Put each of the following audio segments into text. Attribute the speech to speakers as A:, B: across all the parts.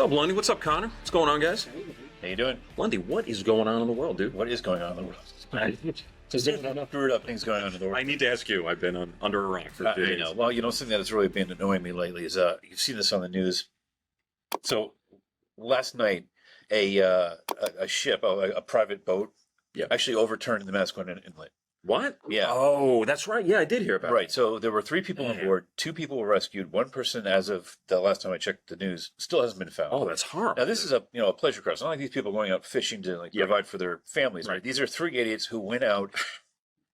A: What's up, Lundy? What's up, Connor? What's going on, guys?
B: How you doing?
A: Lundy, what is going on in the world, dude?
B: What is going on in the world? There's enough screwed up things going on in the world.
A: I need to ask you. I've been under a rock for 2 days.
B: I know. Well, something that has really been annoying me lately is you've seen this on the news. So last night, a ship, a private boat, actually overturned in the Massachusetts Inlet.
A: What?
B: Yeah.
A: Oh, that's right. Yeah, I did hear about it.
B: Right. So there were 3 people on board. 2 people were rescued. 1 person, as of the last time I checked the news, still hasn't been found.
A: Oh, that's horrible.
B: Now this is a pleasure cruise. It's not like these people going out fishing to provide for their families. Right. These are 3 idiots who went out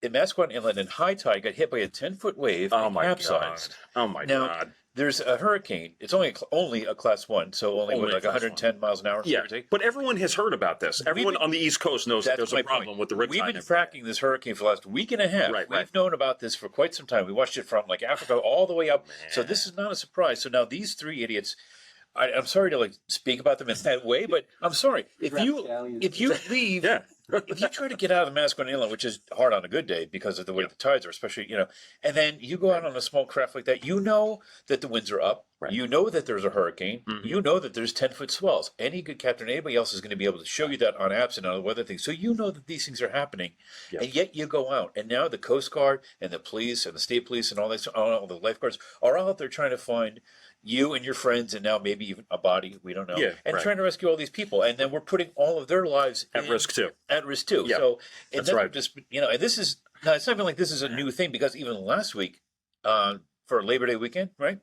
B: in Massachusetts Inlet in high tide, got hit by a 10-foot wave, and capsized.
A: Oh my God.
B: There's a hurricane. It's only a class 1, so only like 110 miles an hour.
A: Yeah, but everyone has heard about this. Everyone on the East Coast knows that there's a problem with the riptide.
B: We've been tracking this hurricane for the last week and a half.
A: Right.
B: We've known about this for quite some time. We watched it from like Africa all the way up. Man. So this is not a surprise. So now these 3 idiots, I'm sorry to speak about them in that way, but I'm sorry. If you leave, if you try to get out of the Massachusetts Inlet, which is hard on a good day because of the way the tides are, especially, and then you go out on a small craft like that, you know that the winds are up. Right. You know that there's a hurricane. Mm-hmm. You know that there's 10-foot swells. Any good captain, anybody else is going to be able to show you that on apps and on weather things. So you know that these things are happening, and yet you go out. And now the Coast Guard and the police and the state police and all the lifeguards are all out there trying to find you and your friends, and now maybe even a body, we don't know, trying to rescue all these people. And then we're putting all of their lives
A: at risk too.
B: Yeah. So that's right. And this is it's not even like this is a new thing, because even last week, for Labor Day weekend, right,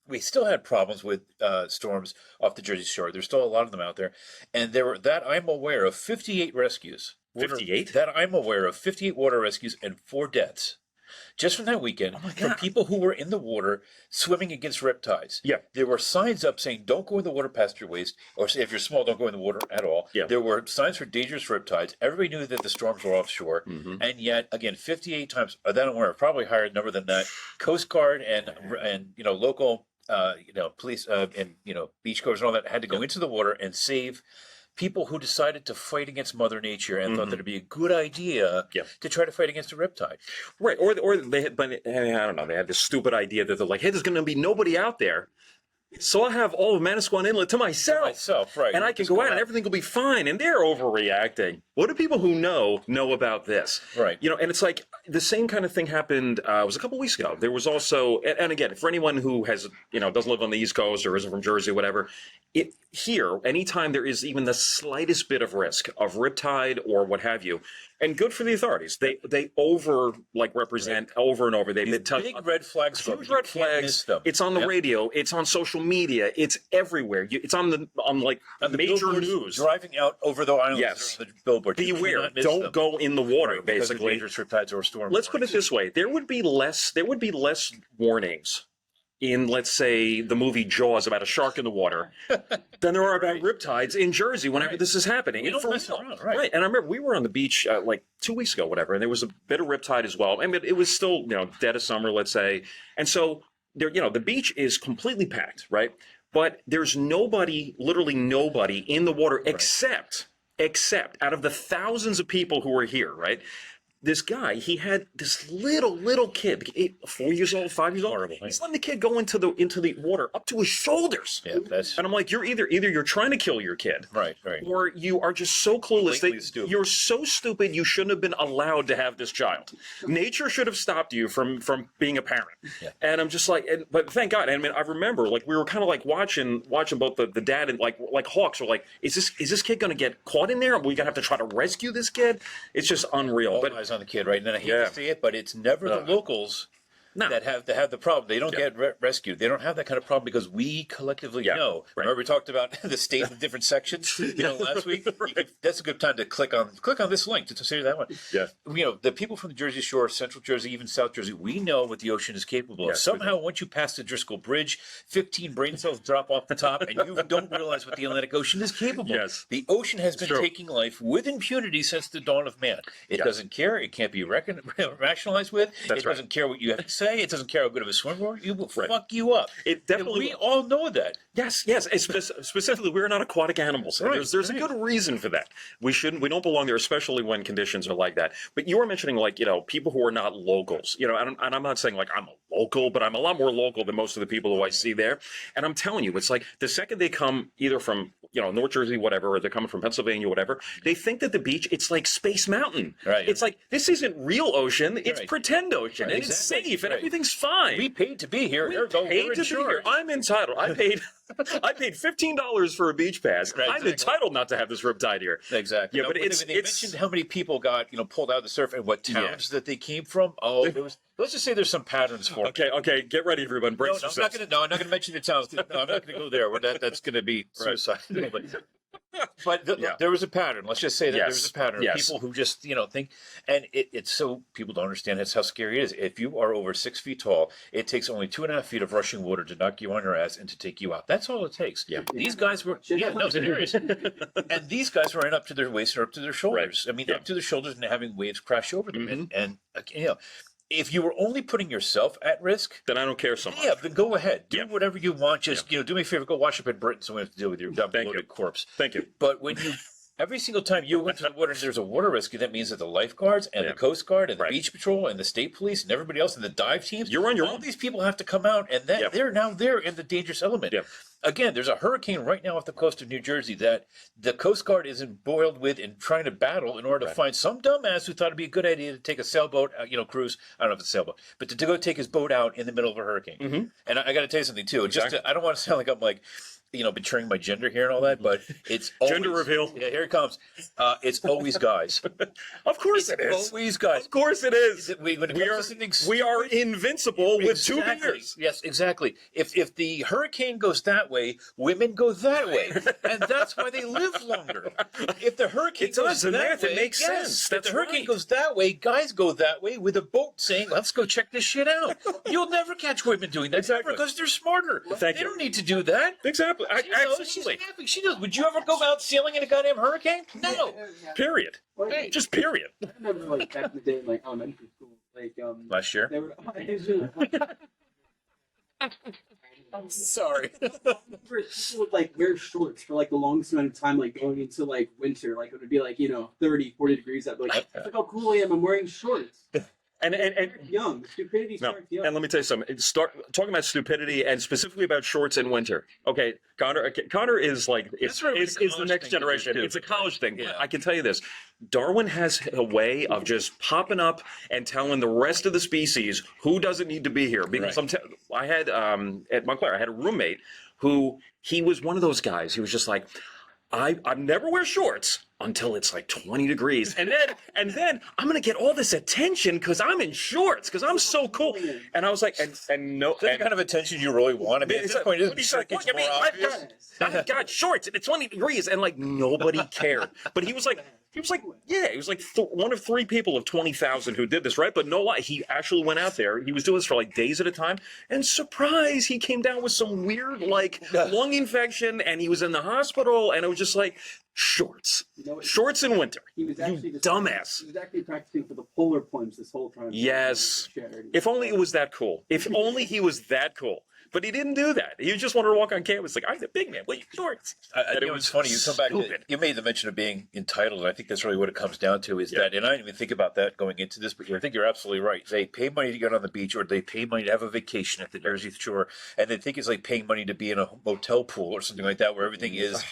B: we still had problems with storms off the Jersey Shore. There's still a lot of them out there, and I'm aware of 58 rescues.
A: 58?
B: That I'm aware of 58 water rescues and 4 deaths. Just from that weekend, from people who were in the water swimming against riptides. Yeah. There were signs up saying, don't go in the water past your waist, or if you're small, don't go in the water at all. Yeah. There were signs for dangerous riptides. Everybody knew that the storms were offshore. Mm-hmm. And yet, again, 58 times, that I'm aware of, probably higher number than that, Coast Guard and local police and beachgoers and all that had to go into the water and save people who decided to fight against Mother Nature and thought that it'd be a good idea to try to fight against a riptide.
A: Right. Or they had, but I don't know, they had this stupid idea that they're like, hey, there's going to be nobody out there, so I have all of Manasquan Inlet to myself. Right. And I can go out and everything will be fine. And they're overreacting. What do people who know about this? Right. And it's like the same kind of thing happened, it was a couple weeks ago. There was also, and again, for anyone who has, doesn't live on the East Coast or isn't from Jersey or whatever, here, anytime there is even the slightest bit of risk of riptide or what have you, and good for the authorities, they represent over and over. They tell
B: big red flags,
A: huge red flags. It's on the radio. It's on social media. It's everywhere. It's on the major news.
B: Driving out over the islands, the billboard.
A: Beware! Don't go in the water. Basically,
B: dangerous riptides or storms.
A: Let's put it this way: there would be less warnings in, let's say, the movie Jaws about a shark in the water than there are about riptides in Jersey whenever this is happening.
B: We don't mess around,
A: right. And I remember we were on the beach 2 weeks ago, whatever, and there was a bit of riptide as well. I mean, it was still, dead of summer, let's say. And so there, the beach is completely packed, right? But there's literally nobody in the water except out of the thousands of people who were here, right? This guy, he had this little kid, 4 years old, 5 years old. Horrible. He's letting the kid go into the water up to his shoulders. Yeah, and I'm like, you're either you're trying to kill your kid, right, or you are just so clueless that you're so stupid you shouldn't have been allowed to have this child. Nature should have stopped you from being a parent. Yeah. And I'm just like, but thank God. I mean, I remember we were kind of like watching both the dad and like hawks were like, is this kid going to get caught in there? Are we going to have to try to rescue this kid? It's just unreal.
B: But on the kid, right? And then I hate to say it, but it's never the locals that have the problem. They don't get rescued. They don't have that kind of problem because we collectively know. Right. Remember we talked about the state of different sections, last week. That's a good time to click on this link to say that one. Yeah. The people from the Jersey Shore, Central Jersey, even South Jersey, we know what the ocean is capable of. Somehow, once you pass the Driscoll Bridge, 15 brain cells drop off the top, and you don't realize what the Atlantic Ocean is capable. Yes. The ocean has been taking life with impunity since the dawn of man. It doesn't care. It can't be rationalized with. It doesn't care what you have to say. say. It doesn't care how good of a swimmer you will
A: Right.
B: fuck you up.
A: It definitely
B: we
A: will.
B: all know that.
A: Yes, yes. Specifically, we're not aquatic animals. And
B: Right,
A: there's a
B: right.
A: good reason for that. We don't belong there, especially when conditions are like that. But you were mentioning, like, people who are not locals. And I'm not saying like I'm a local, but I'm a lot more local than most of the people who I see there. And I'm telling you, it's like the second they come either from North Jersey, whatever, or they're coming from Pennsylvania, whatever, they think that the beach, it's like Space Mountain.
B: Right.
A: It's like this isn't real ocean. It's
B: Right.
A: pretend ocean,
B: Right,
A: and
B: exactly.
A: it's safe, and
B: Right.
A: everything's fine.
B: We paid to be here.
A: We
B: Ergo,
A: paid
B: we're
A: to be here.
B: insured.
A: I'm entitled. I paid $15 for a beach pass.
B: Right,
A: I'm
B: exactly.
A: entitled not to have this riptide here.
B: Exactly.
A: Yeah,
B: No,
A: but
B: when
A: it's
B: they mentioned how many people got pulled out of the surf and what towns that they came from. Oh, there was. Let's just say there's some patterns for it.
A: Okay, get ready, everyone.
B: No,
A: Brace
B: I'm
A: yourselves.
B: not going to mention the towns. No, I'm not going to go there. That's going to be
A: Right.
B: suicide. But
A: Yeah.
B: there was a pattern. Let's just say that there
A: Yes.
B: was a pattern.
A: Yes.
B: People who just think, and it's so people don't understand that's how scary it is. If you are over 6 feet tall, it takes only 2.5 feet of rushing water to knock you on your ass and to take you out. That's all it takes.
A: Yeah.
B: These guys were no serious, and these guys were in up to their waist or up to their shoulders.
A: Right.
B: I mean,
A: Yeah.
B: up to their shoulders and having waves crash over them.
A: Mhm.
B: And if you were only putting yourself at risk,
A: Then I don't care so much.
B: yeah, then go ahead. Do
A: Yeah.
B: whatever you want. Just, do me a favor. Go wash up in Britain so we don't have to deal with your dumb
A: Thank you.
B: bloated corpse.
A: Thank you.
B: But when every single time you went to the water and there's a water rescue, that means that the lifeguards and
A: Yeah.
B: the Coast Guard and the
A: Right.
B: Beach Patrol and the State Police and everybody else and the dive teams,
A: You're on your
B: all
A: own.
B: these people have to come out, and
A: Yeah.
B: they're now there in the dangerous element.
A: Yeah.
B: Again, there's a hurricane right now off the coast of New Jersey that the Coast Guard is embroiled with and trying to battle in order to
A: Right.
B: find some dumbass who thought it'd be a good idea to take a sailboat, cruise. I don't know if it's a sailboat, but to go take his boat out in the middle of a hurricane.
A: Mhm.
B: And I got to tell you something too.
A: Exactly.
B: I don't want to sound like I'm betraying my gender here and all that, but it's always,
A: Gender reveal.
B: Yeah, here it comes. It's always guys.
A: Of course it
B: It's
A: is.
B: always guys.
A: Of course it is.
B: When it
A: We
B: comes
A: are
B: to something
A: we are invincible with two
B: Exactly.
A: beers.
B: Yes, exactly. If the hurricane goes that way, women go that way, and that's why they live longer. If the hurricane
A: It
B: goes
A: does, the
B: that
A: math,
B: way,
A: it makes
B: yes.
A: sense.
B: If
A: That's
B: the hurricane
A: right.
B: goes that way, guys go that way with a boat saying, "Let's go check this shit out." You'll never catch women doing that
A: Exactly.
B: because they're smarter.
A: Thank
B: they
A: you.
B: don't need to do that.
A: Exactly.
B: She knows, she's
A: Absolutely.
B: happy. She knows. Would you ever go out sailing in a goddamn hurricane? No.
A: Period.
C: Well,
A: Just period.
C: I remember like back in the day, in, like elementary school, like
B: Last year.
C: they were.
B: I'm sorry.
C: People would like wear shorts for like the longest amount of time, like going into like winter, like it would be like 30, 40 degrees. I'd be like, look how cool I am! I'm wearing shorts.
A: And
C: Young stupidity
A: no,
C: starts young.
A: and let me tell you something. Start talking about stupidity and specifically about shorts in winter. Okay, Connor is like
B: That's right,
A: is
B: it's a
A: the
B: college
A: next
B: thing
A: generation.
B: to do.
A: It's a college thing.
B: Yeah.
A: I can tell you this. Darwin has a way of just popping up and telling the rest of the species who doesn't need to be here. Because
B: Right.
A: I had at Montclair, I had a roommate who he was one of those guys. He was just like, I never wear shorts until it's like 20 degrees. And then I'm going to get all this attention because I'm in shorts because I'm so cool. And I was like, and no.
B: Is that the kind of attention you really want? I mean, at
A: It's
B: this
A: like,
B: point,
A: what he's like,
B: it's
A: look at
B: more
A: me,
B: obvious.
A: I've got shorts and it's 20 degrees. And like nobody cared. But he was like, one of 3 people of 20,000 who did this, right? But no lie, he actually went out there. He was doing this for like days at a time. And surprise, he came down with some weird like lung infection and he was in the hospital. And it was just like, shorts. Shorts in winter.
C: He was actually
A: dumbass.
C: He was actually practicing for the polar plunge this whole time.
A: Yes.
C: Shattered.
A: If only it was that cool. If only he was that cool. But he didn't do that. He just wanted to walk on campus like, I'm the big man. What you shorts? And
B: It's funny. You come back.
A: stupid.
B: You made the mention of being entitled, and I think that's really what it comes down to. Is that, and I didn't even think about that going into this, but I think you're absolutely right. They pay money to get on the beach, or they pay money to have a vacation at the Jersey Shore, and they think it's like paying money to be in a motel pool or something like that, where everything is,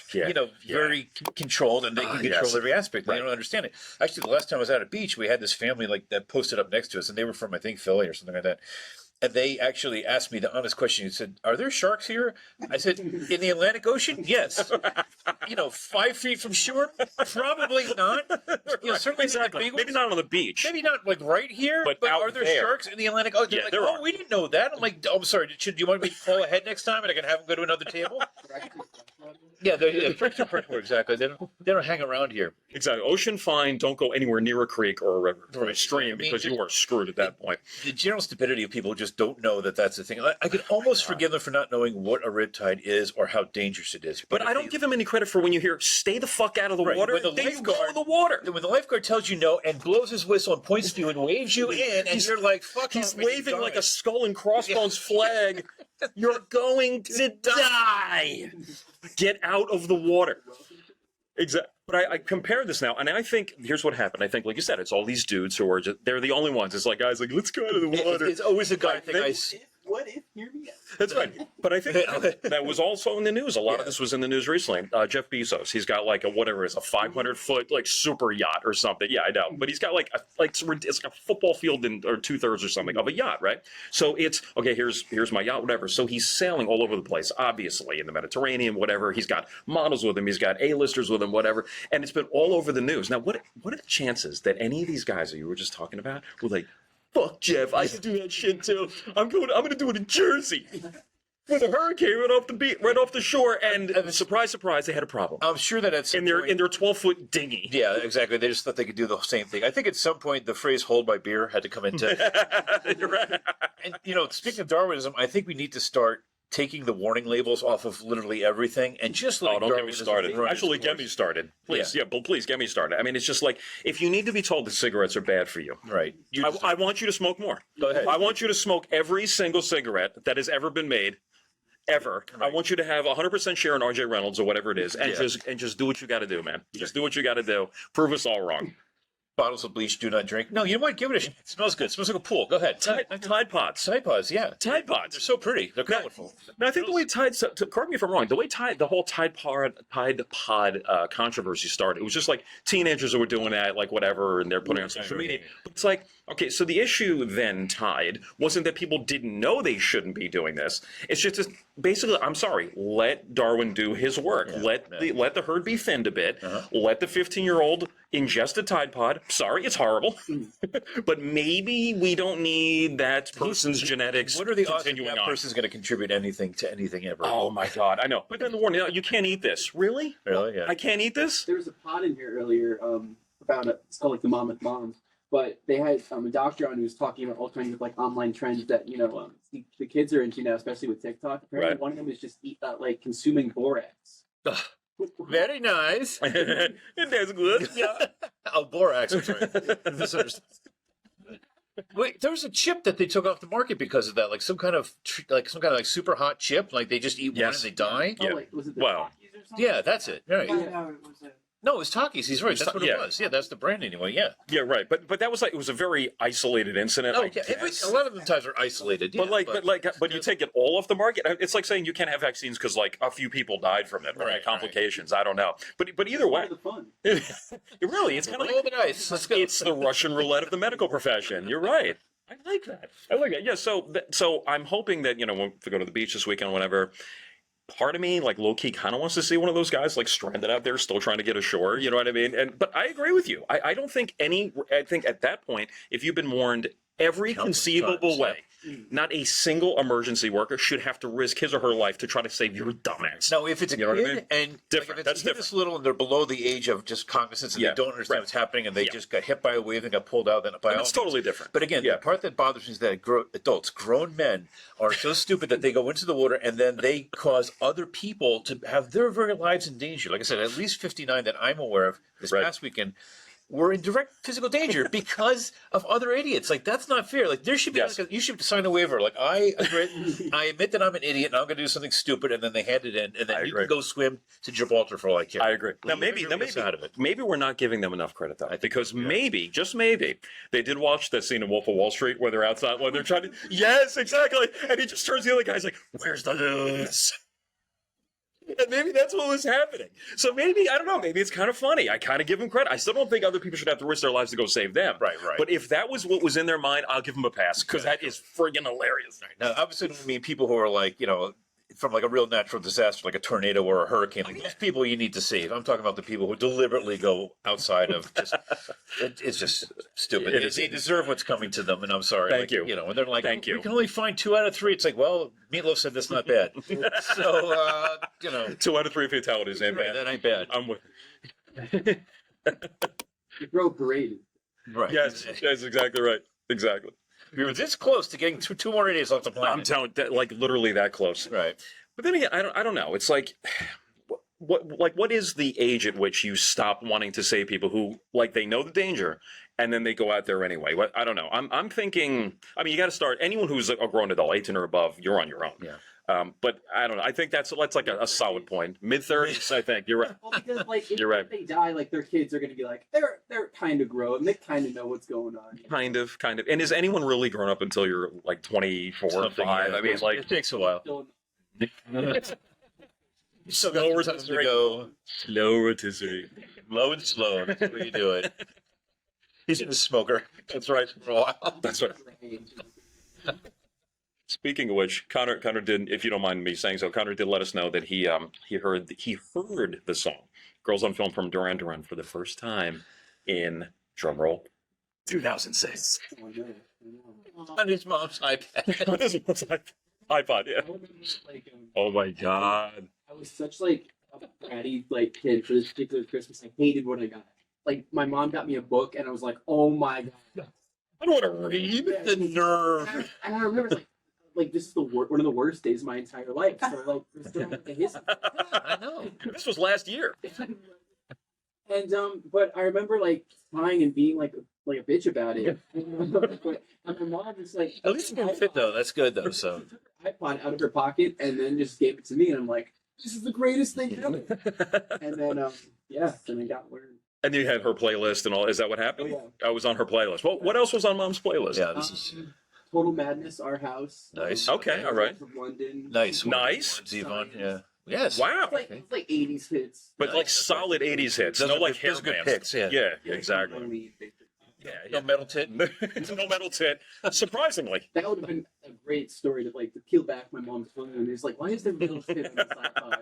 B: very controlled, and they can control
A: yes.
B: every aspect.
A: Right.
B: They don't understand it. Actually, the last time I was at a beach, we had this family like that posted up next to us, and they were from I think Philly or something like that. And they actually asked me the honest question. He said, "Are there sharks here?" I said, "In the Atlantic Ocean, yes. 5 feet from shore, probably not. Certainly not the big ones.
A: Maybe not on the beach.
B: Maybe not like right here,
A: But
B: but
A: out
B: are there
A: there.
B: sharks in the Atlantic Ocean?"
A: Yeah,
B: They're like,
A: there
B: "Oh,
A: are.
B: we didn't know that." I'm like, "Oh, I'm sorry. Do you want me to call ahead next time and I can have them go to another table?" Yeah, friction poor, exactly. They don't hang around here.
A: Exactly. Ocean fine. Don't go anywhere near a creek or a river or a
B: Right.
A: stream
B: I mean,
A: because you are screwed at that point.
B: The general stupidity of people who just don't know that that's the thing. I could almost forgive them for not knowing what a riptide is or how dangerous it is.
A: But I don't give them any credit for when you hear "stay the fuck out of the
B: Right,
A: water."
B: when the
A: They
B: lifeguard-
A: go in the water.
B: When the lifeguard tells you no and blows his whistle and points to you and waves you in, and you're like, "Fuck!"
A: He's
B: off, and you
A: waving like
B: die.
A: a skull and crossbones flag. You're going to die. Get out of the water. Exactly. But I compare this now, and I think here's what happened. I think, like you said, it's all these dudes who are just—they're the only ones. It's like guys, like let's go out of the water.
B: It's always a guy
A: Like,
B: thing.
C: What if? Hear me out.
A: That's right. But I think that was also in the news. A lot of this was in the news recently. Jeff Bezos, he's got like a 500-foot like super yacht or something. Yeah, I know. But he's got like it's like a football field or 2/3 or something of a yacht, right? So it's okay. Here's my yacht, whatever. So he's sailing all over the place, obviously in the Mediterranean, whatever. He's got models with him. He's got A-listers with him, whatever. And it's been all over the news. Now, what are the chances that any of these guys that you were just talking about were like, fuck Jeff, I can do that shit too. I'm gonna do it in Jersey. With a hurricane right off the shore, and surprise, surprise, they had a problem.
B: I'm sure that at some
A: In their
B: point,
A: 12-foot dinghy.
B: yeah, exactly. They just thought they could do the same thing. I think at some point the phrase "hold my beer" had to come into.
A: You're right.
B: And speaking of Darwinism, I think we need to start taking the warning labels off of literally everything and just let
A: Oh, don't get me started. Actually, get me started. Please,
B: Yeah.
A: but please get me started. I mean, it's just like, if you need to be told that cigarettes are bad for you,
B: Right.
A: I want you to smoke more.
B: Go ahead.
A: I want you to smoke every single cigarette that has ever been made. Ever. I want you to have 100% share in RJ Reynolds or whatever it is, and just do what you got to do, man. Just do what you got to do. Prove us all wrong.
B: Bottles of bleach do not drink. No, you know what? Give it a shot. It smells good. It smells like a pool. Go ahead.
A: Tide Pods.
B: Tide Pods, yeah.
A: Tide Pods.
B: They're so pretty. They're colorful.
A: Now, I think the way correct me if I'm wrong, the way the whole Tide Pod controversy started, it was just like teenagers who were doing that, like whatever, and they're putting it on social media. But it's like, okay, so the issue then, Tide, wasn't that people didn't know they shouldn't be doing this. It's just basically, I'm sorry, let Darwin do his work. Let the herd be thinned a bit. Let the 15-year-old ingest a Tide Pod. Sorry, it's horrible. But maybe we don't need that person's genetics
B: What are the odds that
A: continuing
B: that
A: on.
B: person's going to contribute anything to anything ever?
A: Oh my God, I know. But then the warning, you can't eat this. Really?
B: Really? Yeah.
A: I can't eat this?
C: There was a pod in here earlier about it. It's called like the Mammoth Moms. But they had a doctor on who was talking about all kinds of like online trends that the kids are into now, especially with TikTok. Apparently,
A: Right.
C: one of them is just like consuming borax.
B: Very nice.
A: It tastes good.
B: Yeah. Oh, borax. I'm sorry. Misunderstood. Wait, there was a chip that they took off the market because of that, like some kind of super hot chip. Like they just eat one and
A: Yes.
B: they die.
A: Yeah.
C: Oh, like, was it the
A: Well,
C: Takis or something?
B: Yeah, that's it. Right.
C: Yeah.
B: No, it was Takis. He's right. That's what
A: yeah.
B: it was. Yeah, that's the brand anyway. Yeah.
A: Yeah, right. But that was like, it was a very isolated incident.
B: Oh,
A: I
B: yeah.
A: guess.
B: A lot of the times are isolated. Yeah,
A: But you take it all off the market. It's like saying you can't have vaccines because like a few people died from it,
B: Right,
A: complications. I don't know. But either way,
C: Part of the fun.
A: it really, it's kind of
B: roll
A: like
B: the dice. Let's go.
A: it's the Russian roulette of the medical profession. You're right. I like that. Yeah. So I'm hoping that when we go to the beach this weekend, or whatever. Part of me, like low key, kind of wants to see one of those guys like stranded out there, still trying to get ashore. You know what I mean? But I agree with you. I don't think I think at that point, if you've been warned every
B: Countless
A: conceivable
B: times,
A: way, not a single emergency worker should have to risk his or her life to try to save your dumbass.
B: Now, if it's a
A: You know
B: kid
A: what I mean?
B: and
A: Different.
B: Like, if
A: That's
B: it's this little and they're below the age of just cognizance and
A: Yeah,
B: they don't understand
A: right.
B: what's happening and they
A: Yeah.
B: just got hit by a wave and got pulled out, then by all
A: It's
B: means.
A: totally different.
B: But again,
A: Yeah.
B: the part that bothers me is that grown men, are so stupid that they go into the water and then they cause other people to have their very lives in danger. Like I said, at least 59 that I'm aware of this
A: Right.
B: past weekend were in direct physical danger because of other idiots. Like, that's not fair. Like, there should be,
A: Yes.
B: you should sign a waiver. Like, I admit that I'm an idiot and I'm going to do something stupid, and then they hand it in, and
A: I
B: then you
A: agree.
B: can go swim to Gibraltar for all I care.
A: I agree. Now
B: Leave everybody else out of it.
A: maybe we're not giving them enough credit though,
B: think
A: because
B: so, yeah.
A: maybe, just maybe, they did watch that scene in Wolf of Wall Street where they're outside when they're trying to. Yes, exactly. And he just turns to the other guy. He's like, "Where's the news?" And maybe that's what was happening. So maybe, I don't know, maybe it's kind of funny. I kind of give them credit. I still don't think other people should have to risk their lives to go save them.
B: Right.
A: But if that was what was in their mind, I'll give them a pass because that is friggin' hilarious.
B: Now, obviously, I mean people who are like, from like a real natural disaster, like a tornado or a hurricane. Like those people you need to save. I'm talking about the people who deliberately go outside of just. It's just stupid. They deserve what's coming to them, and I'm sorry.
A: Thank
B: like,
A: you.
B: You know, and they're like,
A: Thank you.
B: We can only find 2 out of 3. It's like, well, Meatloaf said that's not bad. So you know,
A: 2 out of 3 fatalities ain't bad.
B: that ain't bad.
A: I'm with.
C: You throw parade.
B: Right.
A: Yes, that's exactly right. Exactly.
B: We were this close to getting two more idiots off the planet.
A: I'm telling that, like literally that close.
B: Right.
A: But then again, I don't know. It's like, what is the age at which you stop wanting to save people who like they know the danger and then they go out there anyway? I don't know. I'm thinking. I mean, you got to start. Anyone who's a grown adult, 18 or above, you're on your own.
B: Yeah.
A: But I don't know. I think that's like a solid point. Mid-30s, I think you're right.
C: Well, because like if
A: You're right.
C: they die, like their kids are gonna be like they're kind of grown. They kind of know what's going on.
A: Kind of. And is anyone really grown up until you're like 24,
B: Something,
A: 5?
B: yeah.
A: I mean, like
B: it takes a while.
C: Still-
B: So got more time to go.
A: slow rotisserie.
B: Low and slow. That's the way you do it. He's a smoker.
A: That's right.
B: For a while.
A: That's right. Speaking of which, Connor did, if you don't mind me saying so, Connor did let us know that he heard the song "Girls on Film" from Duran Duran for the first time in drumroll 2006
B: On his mom's iPad.
A: iPod. Yeah.
C: Like,
A: Oh my God.
C: I was such like a bratty like kid for this particular Christmas. I hated what I got. Like my mom got me a book, and I was like, "Oh my god!"
A: I don't want to read. The nerve.
C: And I remember like this is one of the worst days of my entire life. So like, we're still like the history.
B: I know.
A: This was last year.
C: And but I remember like crying and being like a bitch about it. And my mom just like
B: At least it didn't fit though. That's good though. So
C: took her iPod out of her pocket and then just gave it to me, and I'm like, "This is the greatest thing ever." And then then I got learned.
A: And you had her playlist and all. Is that what happened?
C: Oh,
A: I was on her playlist. Well, what else was on Mom's playlist?
B: yeah, this is
C: Total Madness, Our House.
B: Nice.
A: Okay, all right.
C: From London.
B: nice.
A: Nice.
B: Yvonne, yeah. Yes.
A: Wow.
C: It's like 80s hits.
A: But like solid 80s hits.
B: Those
A: No
B: are
A: like
B: good-
A: hair
B: those are good
A: bands.
B: picks, yeah.
A: Yeah, exactly.
C: Only-
A: Yeah,
B: No metal tit.
A: no metal tit. Surprisingly.
C: That would have been a great story to like to peel back my mom's phone and it's like, why is there metal tip on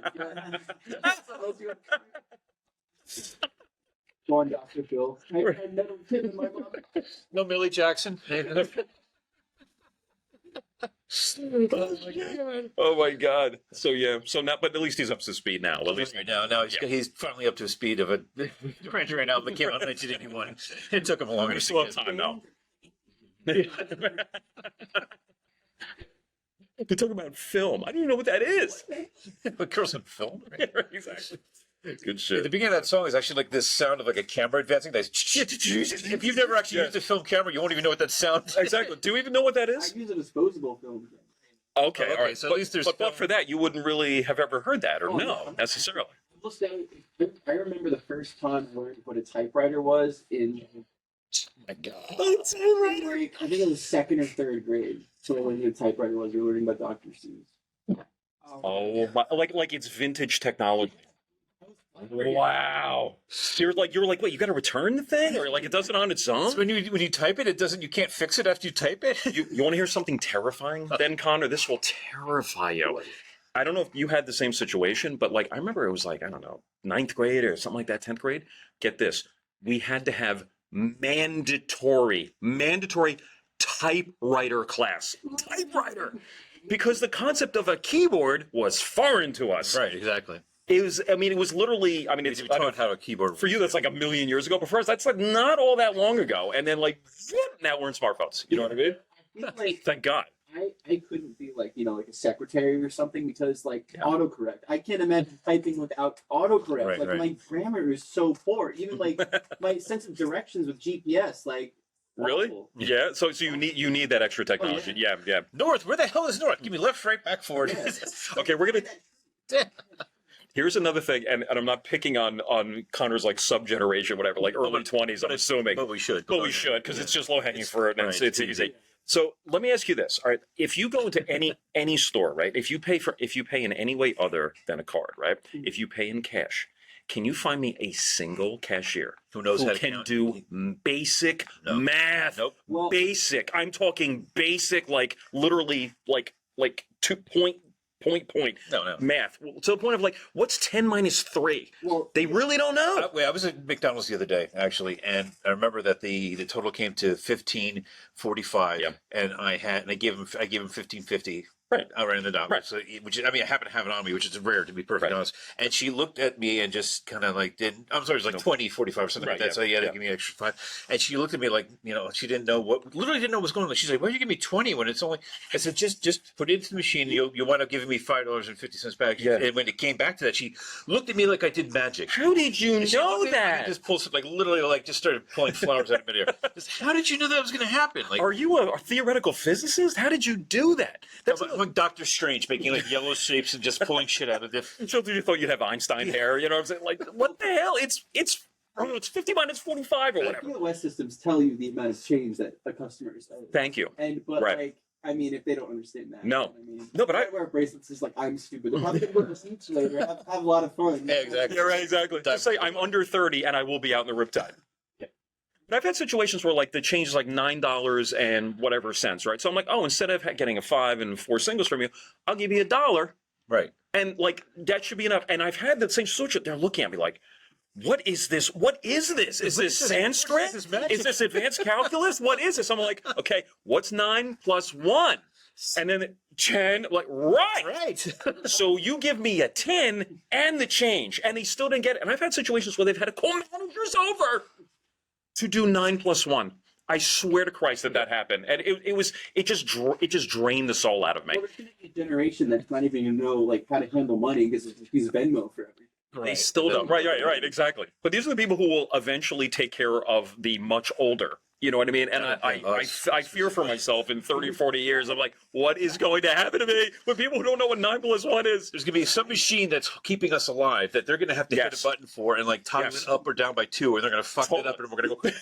C: this iPod? Go on, Dr. Phil. I had metal tip in my mom.
B: No Millie Jackson.
A: Oh my God. So yeah. So now, but at least he's up to speed now. At least
B: Right now he's finally up to the speed of a right now. But came out in 1981. It took him longer.
A: we still have time now. They talk about film. I don't even know what that is.
B: But girls in film. Right?
A: Exactly. Good
B: The
A: shit.
B: beginning of that song is actually like this sound of like a camera advancing. If you've never actually used a film camera, you won't even know what that sounds.
A: Exactly. Do we even know what that
C: I
A: is?
C: use a disposable film.
A: Okay,
B: Oh, okay,
A: all right.
B: so at least there's
A: but
B: film.
A: for that, you wouldn't really have ever heard that, or
C: Oh,
A: no,
C: no.
A: necessarily.
C: We'll say, I remember the first time I learned what a typewriter was in
B: My God.
C: I think it was second or third grade. So I learned what a typewriter was. We were learning about Dr. Seuss.
A: Oh, like it's vintage technology. Wow. You're like, wait, you got to return the thing, or like it does it on its own?
B: So when you type it, you can't fix it after you type it.
A: You want to hear something terrifying? Then Connor, this will terrify you. I don't know if you had the same situation, but like I remember it was like, I don't know, 9th grade or something like that, 10th grade. Get this. We had to have mandatory typewriter class. Typewriter. Because the concept of a keyboard was foreign to us.
B: Right, exactly.
A: It was literally, it's,
B: You taught how a keyboard
A: for you, that's like a million years ago. But for us, that's like not all that long ago. And then like, whoop, now we're in smartphones. You know what I mean?
C: I feel like
A: Thank God.
C: I couldn't be like, like a secretary or something because like autocorrect. I can't imagine typing without autocorrect.
B: Right,
C: like
B: right.
C: my grammar is so poor. Even like my sense of directions with GPS, like
A: Really?
C: awful.
A: Yeah. So you need that extra technology.
C: Oh,
A: Yeah.
B: North, where the hell is North? Give me left, right, back, forward.
A: Okay, we're gonna. Here's another thing, and I'm not picking on Connor's like sub-generation, whatever, like early 20s, I'm assuming.
B: But we should.
A: But we should, because it's just low-hanging fruit and
B: right,
A: it's easy. So let me ask you this. All right. If you go into any store, right? If you pay in any way other than a card, right? If you pay in cash, can you find me a single cashier
B: Who knows how to
A: can
B: count?
A: do basic math?
B: Nope.
C: Well,
A: Basic. I'm talking basic, like literally like 2.0
B: No.
A: math to the point of like, what's 10 minus 3?
C: Well,
A: They really don't know.
B: I was at McDonald's the other day, actually, and I remember that the total came to $15.45,
A: Yep.
B: and I gave him $15.50.
A: Right.
B: Around the dollar.
A: Right.
B: So, which I mean, I happen to have it on me, which is rare, to be perfectly
A: Right.
B: honest. And she looked at me and just kind of like I'm sorry, it was like 20.45 or something
A: Right,
B: like that.
A: yeah,
B: So you had to
A: yeah.
B: give me an extra 5. And she looked at me like, she didn't know literally didn't know what was going on. She's like, "Why did you give me 20 when it's only?" I said, "Just put it into the machine. You'll wind up giving me $5.50 back."
A: Yeah.
B: And when it came back to that, she looked at me like I did magic.
A: How did you
B: She
A: know
B: looked at me and
A: that?
B: just pulled some, like literally like just started pulling flowers out of midair. Just, how did you know that was going to happen? Like,
A: Are you a theoretical physicist? How did you do that? That's
B: I'm like Dr. Strange making like yellow shapes and just pulling shit out of it.
A: so you thought you'd have Einstein hair. You know what I'm saying? Like, what the hell? It's 50 minus 45 or whatever.
C: POS systems tell you the amount of change that a customer is owed.
A: Thank you.
C: But
A: Right.
C: like, I mean, if they don't understand that,
A: No.
C: I mean,
A: No, but I-
C: wear bracelets is like I'm stupid. They're probably gonna put receipts later. Have a lot of fun.
B: Yeah, exactly.
A: Yeah, right, exactly. Just say I'm under 30 and I will be out in the riptide.
C: Yeah.
A: But I've had situations where like the change is like $9 and whatever cents, right? So I'm like, oh, instead of getting a 5 and 4 singles from you, I'll give you $1.
B: Right.
A: And like that should be enough. And I've had the same situation. They're looking at me like, what is this? What is this? Is this Sanskrit?
B: What is this magic?
A: Is this advanced calculus? What is this? I'm like, okay, what's 9 plus 1? And then 10, like, right. So you give me a 10 and the change, and they still didn't get it. And I've had situations where they've had to call managers over to do 9 plus 1. I swear to Christ that happened, and it just drained the soul out of me.
C: Well, there's gonna be a generation that's not even gonna know like how to handle money because he's Venmo for everything.
A: They still don't. Right, exactly. But these are the people who will eventually take care of the much older. You know what I mean? And I fear for myself in 30 or 40 years. I'm like, what is going to happen to me with people who don't know what 9 plus 1 is?
B: There's going to be some machine that's keeping us alive that they're going to have to hit
A: Yes.
B: a button for and like toggle
A: Yes.
B: it up or down by 2, and they're going to fuck it up, and we're going to go.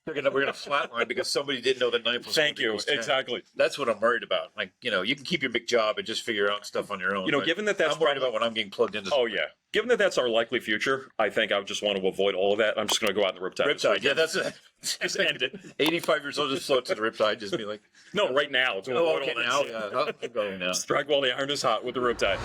B: We're gonna flatline because somebody didn't know that 9 plus 1
A: Thank you.
B: equals 10.
A: Exactly.
B: That's what I'm worried about. Like, you can keep your big job and just figure out stuff on your own. but
A: Given that that's
B: I'm worried about when I'm getting plugged into.
A: Oh yeah. Given that that's our likely future, I think I just want to avoid all of that. I'm just going to go out in the riptide.
B: Riptide, yeah, that's it.
A: Just end it.
B: 85 years old, just float to the riptide, just be like,
A: No, right now. To avoid
B: okay,
A: all that
B: now,
A: shit.
B: yeah, I'm going now.
A: Strike while the iron is hot with the riptide.